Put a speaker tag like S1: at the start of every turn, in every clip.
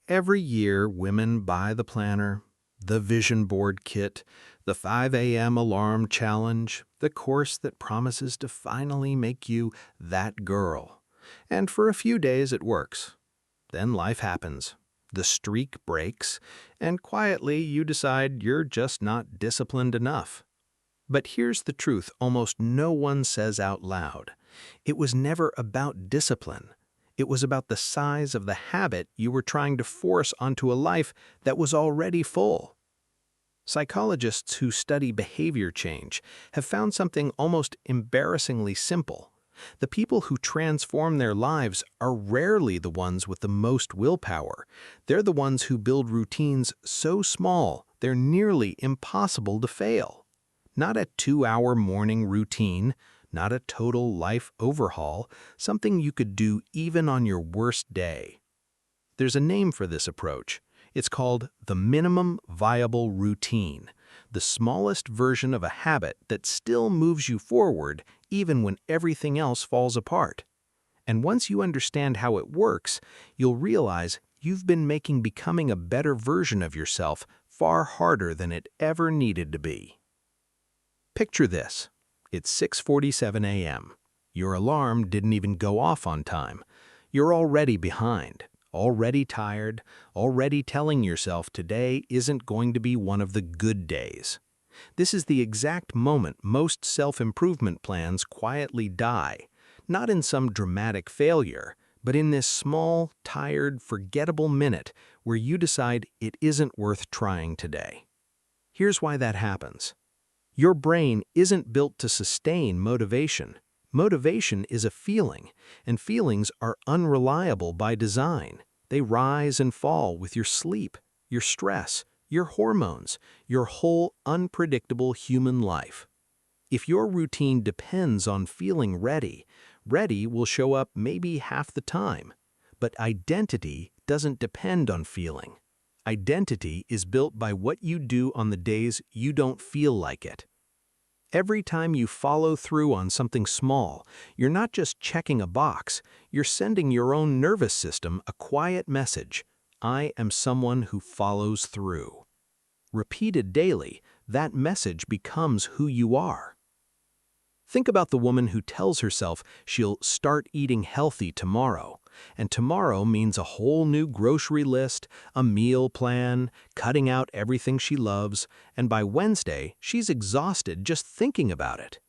S1: Every year, women buy the planner, the vision board kit, the 5 a.m. alarm challenge, the course that promises to finally make you that girl. And for a few days it works. Then life happens. The streak breaks, and quietly you decide you're just not disciplined enough. But here's the truth almost no one says out loud. It was never about discipline. It was about the size of the habit you were trying to force onto a life that was already full. Psychologists who study behavior change have found something almost embarrassingly simple. The people who transform their lives are rarely the ones with the most willpower. They're the ones who build routines so small they're nearly impossible to fail. Not a 2-hour morning routine, not a total life overhaul, something you could do even on your worst day. There's a name for this approach. It's called the minimum viable routine, the smallest version of a habit that still moves you forward even when everything else falls apart. And once you understand how it works, you'll realize you've been making becoming a better version of yourself far harder than it ever needed to be. Picture this. It's 6:47 a.m. Your alarm didn't even go off on time. You're already behind, already tired, already telling yourself today isn't going to be one of the good days. This is the exact moment most self-improvement plans quietly die, not in some dramatic failure, but in this small, tired, forgettable minute where you decide it isn't worth trying today. Here's why that happens. Your brain isn't built to sustain motivation. Motivation is a feeling, and feelings are unreliable by design. They rise and fall with your sleep, your stress, your hormones, your whole unpredictable human life. If your routine depends on feeling ready, ready will show up maybe half the time. But identity doesn't depend on feeling. Identity is built by what you do on the days you don't feel like it. Every time you follow through on something small, you're not just checking a box, you're sending your own nervous system a quiet message. I am someone who follows through. Repeated daily, that message becomes who you are. Think about the woman who tells herself she'll start eating healthy tomorrow, and tomorrow means a whole new grocery list, a meal plan, cutting out everything she loves, and by Wednesday, she's exhausted just thinking about it.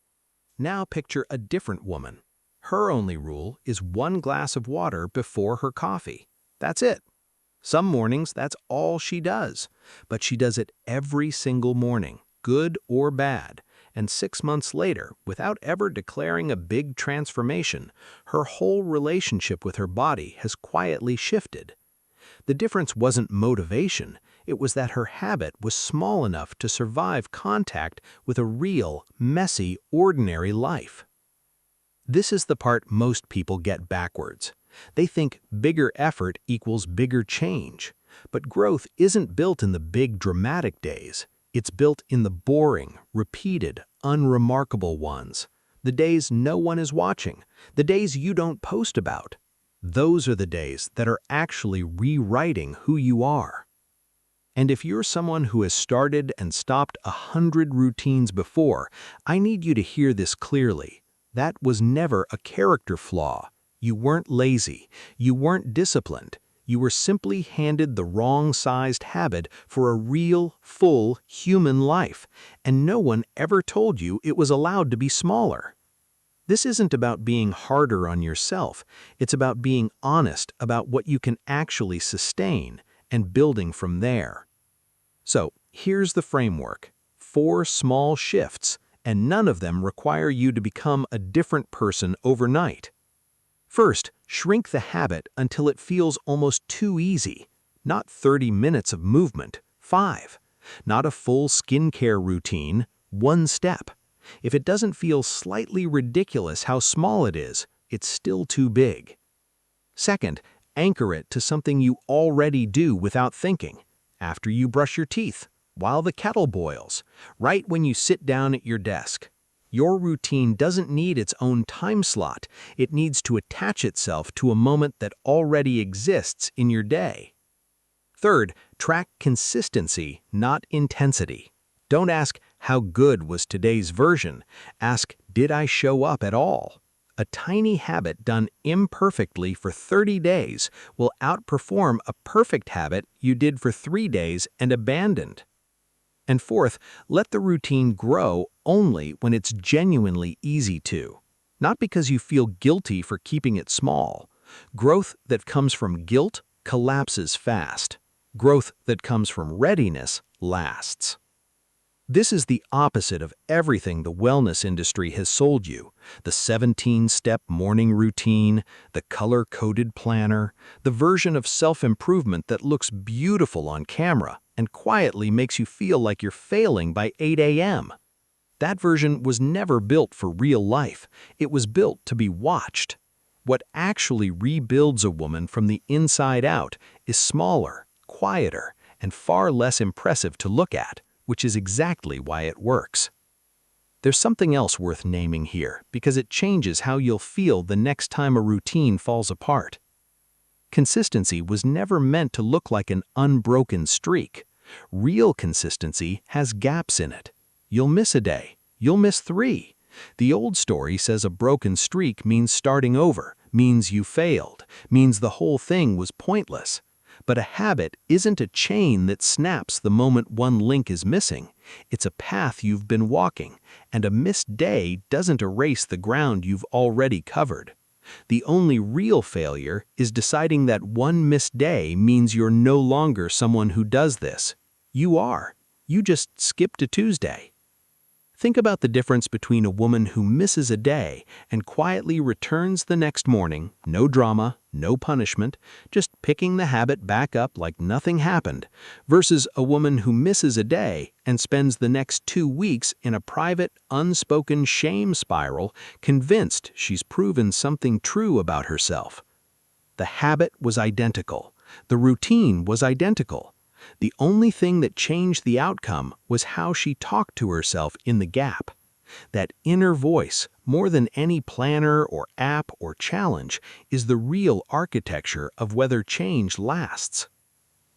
S1: Now picture a different woman. Her only rule is 1 glass of water before her coffee. That's it. Some mornings, that's all she does, but she does it every single morning, good or bad. And 6 months later, without ever declaring a big transformation, her whole relationship with her body has quietly shifted. The difference wasn't motivation, it was that her habit was small enough to survive contact with a real, messy, ordinary life. This is the part most people get backwards. They think bigger effort equals bigger change. But growth isn't built in the big dramatic days. It's built in the boring, repeated, unremarkable ones. The days no one is watching, the days you don't post about. Those are the days that are actually rewriting who you are. And if you're someone who has started and stopped 100 routines before, I need you to hear this clearly. That was never a character flaw. You weren't lazy. You weren't disciplined. You were simply handed the wrong-sized habit for a real, full, human life, and no one ever told you it was allowed to be smaller. This isn't about being harder on yourself. It's about being honest about what you can actually sustain and building from there. So, here's the framework. 4 small shifts, and none of them require you to become a different person overnight. First, shrink the habit until it feels almost too easy. Not 30 minutes of movement, 5. Not a full skincare routine, 1 step. If it doesn't feel slightly ridiculous how small it is, it's still too big. Second, anchor it to something you already do without thinking. After you brush your teeth, while the kettle boils, right when you sit down at your desk. Your routine doesn't need its own time slot. It needs to attach itself to a moment that already exists in your day. Third, track consistency, not intensity. Don't ask, how good was today's version? Ask, did I show up at all? A tiny habit done imperfectly for 30 days will outperform a perfect habit you did for 3 days and abandoned. And fourth, let the routine grow only when it's genuinely easy to. Not because you feel guilty for keeping it small. Growth that comes from guilt collapses fast. Growth that comes from readiness lasts. This is the opposite of everything the wellness industry has sold you. The 17-step morning routine, the color-coded planner, the version of self-improvement that looks beautiful on camera and quietly makes you feel like you're failing by 8 a.m. That version was never built for real life. It was built to be watched. What actually rebuilds a woman from the inside out is smaller, quieter, and far less impressive to look at, which is exactly why it works. There's something else worth naming here because it changes how you'll feel the next time a routine falls apart. Consistency was never meant to look like an unbroken streak. Real consistency has gaps in it. You'll miss a day. You'll miss 3. The old story says a broken streak means starting over, means you failed, means the whole thing was pointless. But a habit isn't a chain that snaps the moment one link is missing. It's a path you've been walking, and a missed day doesn't erase the ground you've already covered. The only real failure is deciding that one missed day means you're no longer someone who does this. You are. You just skipped a Tuesday. Think about the difference between a woman who misses a day and quietly returns the next morning, no drama, no punishment, just picking the habit back up like nothing happened, versus a woman who misses a day and spends the next 2 weeks in a private, unspoken shame spiral, convinced she's proven something true about herself. The habit was identical. The routine was identical. The only thing that changed the outcome was how she talked to herself in the gap. That inner voice, more than any planner or app or challenge, is the real architecture of whether change lasts.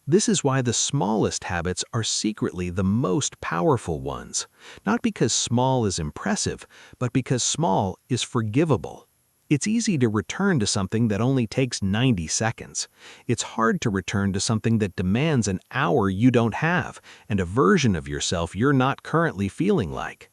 S1: This is why the smallest habits are secretly the most powerful ones. Not because small is impressive, but because small is forgivable. It's easy to return to something that only takes 90 seconds. It's hard to return to something that demands an hour you don't have and a version of yourself you're not currently feeling like.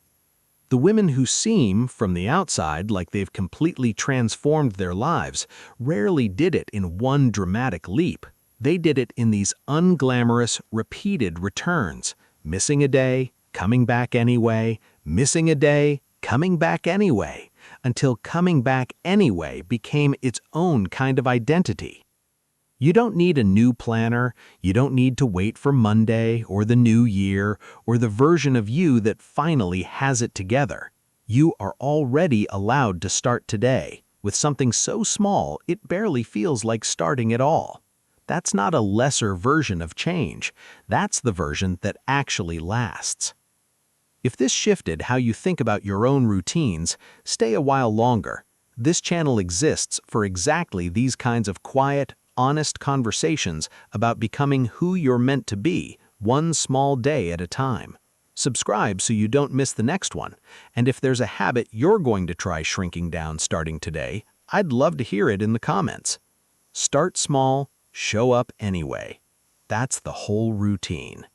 S1: The women who seem, from the outside, like they've completely transformed their lives rarely did it in one dramatic leap. They did it in these unglamorous, repeated returns. Missing a day, coming back anyway, missing a day, coming back anyway, until coming back anyway became its own kind of identity. You don't need a new planner, you don't need to wait for Monday or the new year or the version of you that finally has it together. You are already allowed to start today with something so small it barely feels like starting at all. That's not a lesser version of change, that's the version that actually lasts. If this shifted how you think about your own routines, stay a while longer. This channel exists for exactly these kinds of quiet, honest conversations about becoming who you're meant to be, one small day at a time. Subscribe so you don't miss the next one, and if there's a habit you're going to try shrinking down starting today, I'd love to hear it in the comments. Start small, show up anyway. That's the whole routine.